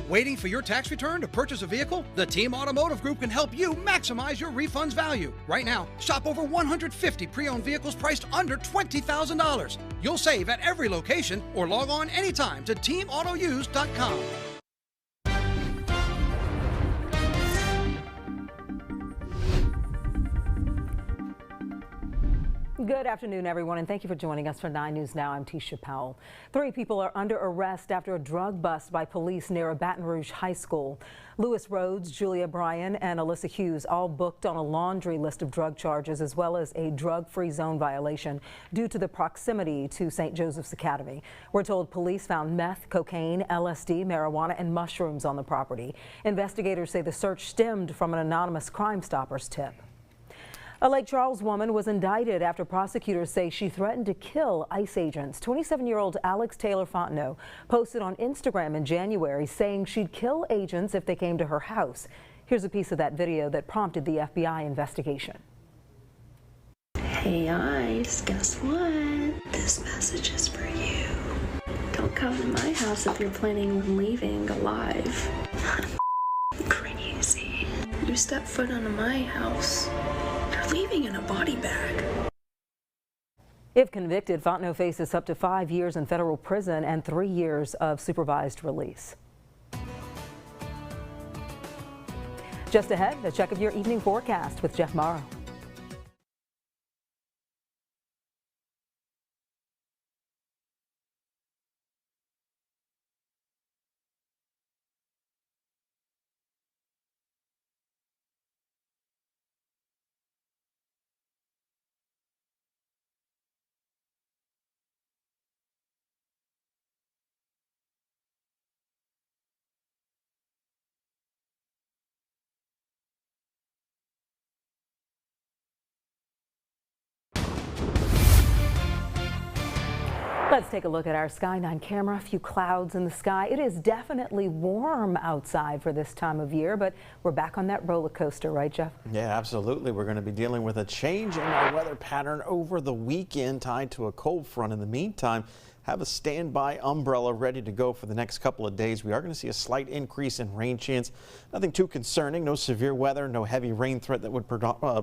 Waiting for your tax return to purchase a vehicle? The Team Automotive Group can help you maximize your refund's value. Right now, shop over 150 pre-owned vehicles priced under $20,000. You'll save at every location or log on anytime to teamautouse.com. Good afternoon, everyone, and thank you for joining us for 9 News Now. I'm Tisha Powell. 3 people are under arrest after a drug bust by police near a Baton Rouge high school. Lewis Rhodes, Julia Bryan, and Alyssa Hughes all booked on a laundry list of drug charges as well as a drug-free zone violation due to the proximity to St. Joseph's Academy. We're told police found meth, cocaine, LSD, marijuana, and mushrooms on the property. Investigators say the search stemmed from an anonymous Crime Stoppers tip. A Lake Charles woman was indicted after prosecutors say she threatened to kill ICE agents. 27-year-old Alex Taylor Fontenot posted on Instagram in January saying she'd kill agents if they came to her house. Here's a piece of that video that prompted the FBI investigation. Hey ICE, guess what? This message is for you. Don't come to my house if you're planning on leaving alive. I'm crazy. You step foot onto my house, leaving in a body bag. If convicted, Fontenot faces up to 5 years in federal prison and 3 years of supervised release. Just ahead, a check of your evening forecast with Jeff Morrow. Let's take a look at our Sky 9 camera. A few clouds in the sky. It is definitely warm outside for this time of year, but we're back on that roller coaster, right, Jeff? Yeah, absolutely. We're going to be dealing with a change in our weather pattern over the weekend tied to a cold front. In the meantime, have a standby umbrella ready to go for the next couple of days. We are going to see a slight increase in rain chance. Nothing too concerning. No severe weather, no heavy rain threat that would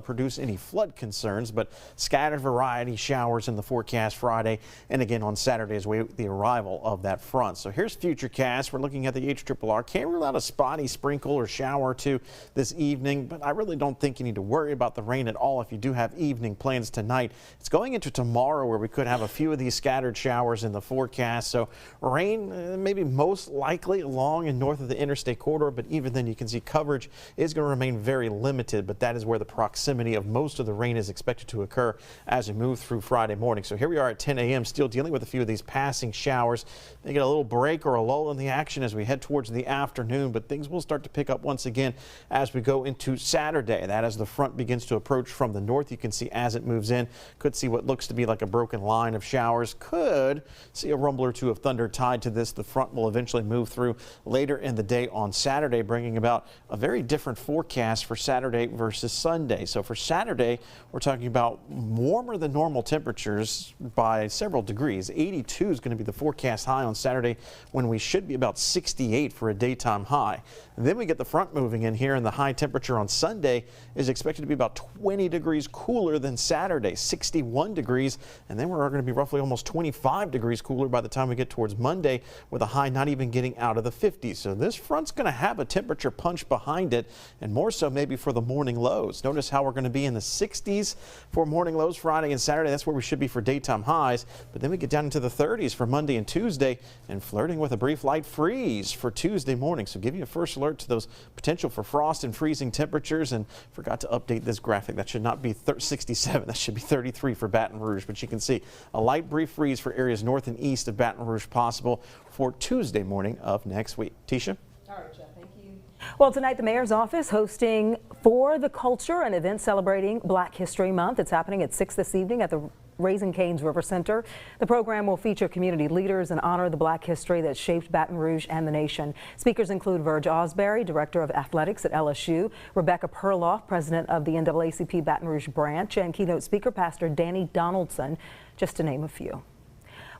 produce any flood concerns, but scattered variety showers in the forecast Friday and again on Saturday as we await the arrival of that front. So here's Futurecast. We're looking at the HRRR. Can't rule out a spotty sprinkle or shower or two this evening, but I really don't think you need to worry about the rain at all if you do have evening plans tonight. It's going into tomorrow where we could have a few of these scattered showers in the forecast. So rain maybe most likely along and north of the interstate corridor, but even then you can see coverage is going to remain very limited, but that is where the proximity of most of the rain is expected to occur as we move through Friday morning. So here we are at 10 a.m. still dealing with a few of these passing showers. They get a little break or a lull in the action as we head towards the afternoon, but things will start to pick up once again as we go into Saturday. That as the front begins to approach from the north, you can see as it moves in, could see what looks to be like a broken line of showers. Could see a rumble or two of thunder tied to this. The front will eventually move through later in the day on Saturday, bringing about a very different forecast for Saturday versus Sunday. So for Saturday, we're talking about warmer than normal temperatures by several degrees. 82 is going to be the forecast high on Saturday when we should be about 68 for a daytime high. And then we get the front moving in here, and the high temperature on Sunday is expected to be about 20 degrees cooler than Saturday, 61 degrees, and then we're going to be roughly almost 25 degrees cooler by the time we get towards Monday, with a high not even getting out of the 50s. So this front's going to have a temperature punch behind it, and more so maybe for the morning lows. Notice how we're going to be in the 60s for morning lows Friday and Saturday. That's where we should be for daytime highs, but then we get down into the 30s for Monday and Tuesday, and flirting with a brief light freeze for Tuesday morning. So give you a first alert to those potential for frost and freezing temperatures. And forgot to update this graphic. That should not be 67. That should be 33 for Baton Rouge, but you can see a light brief freeze for areas north and east of Baton Rouge possible for Tuesday morning of next week. Tisha? All right, Jeff, thank you. Well, tonight the mayor's office hosting For the Culture, an event celebrating Black History Month. It's happening at 6 this evening at the Raising Cane's River Center. The program will feature community leaders and honor the Black history that shaped Baton Rouge and the nation. Speakers include Verge Osbury, Director of Athletics at LSU, Rebecca Perloff, President of the NAACP Baton Rouge branch, and keynote speaker Pastor Danny Donaldson, just to name a few.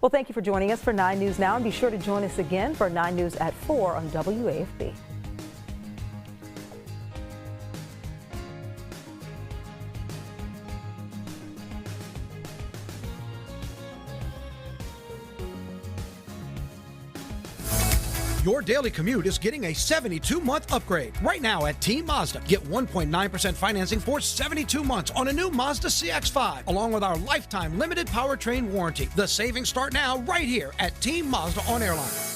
Well, Well, thank you for joining us for 9 News Now, and be sure to join us again for 9 News at 4 on WAFB. Your daily commute is getting a 72-month upgrade. Right now at Team Mazda, get 1.9% financing for 72 months on a new Mazda CX-5, along with our lifetime limited powertrain warranty. The savings start now right here at Team Mazda on Airline.